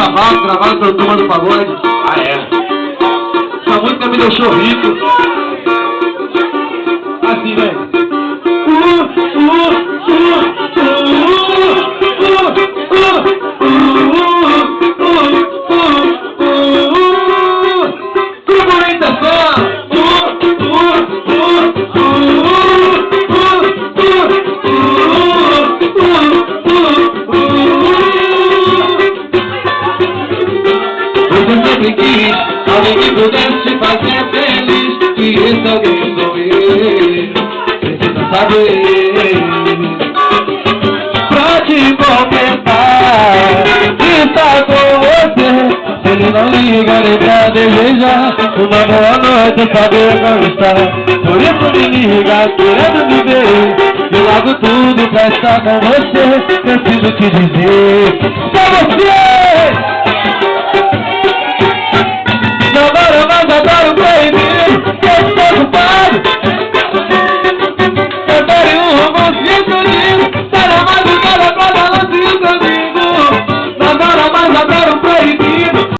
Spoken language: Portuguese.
cavalo, gravado pela Turma do Pagode. Ah, é? Essa música me deixou rico. Assim, velho. Alguém que pudesse te fazer feliz, e esse alguém sou eu. Precisa saber. Pra te completar, está com você. Se ele não liga nem pra desejar, uma boa noite, saber como está. Por isso me liga, querendo me ver. Eu largo tudo pra estar com você. Preciso te dizer, pra você. Não adoro, mas adoro proibido. Eu estou ocupado,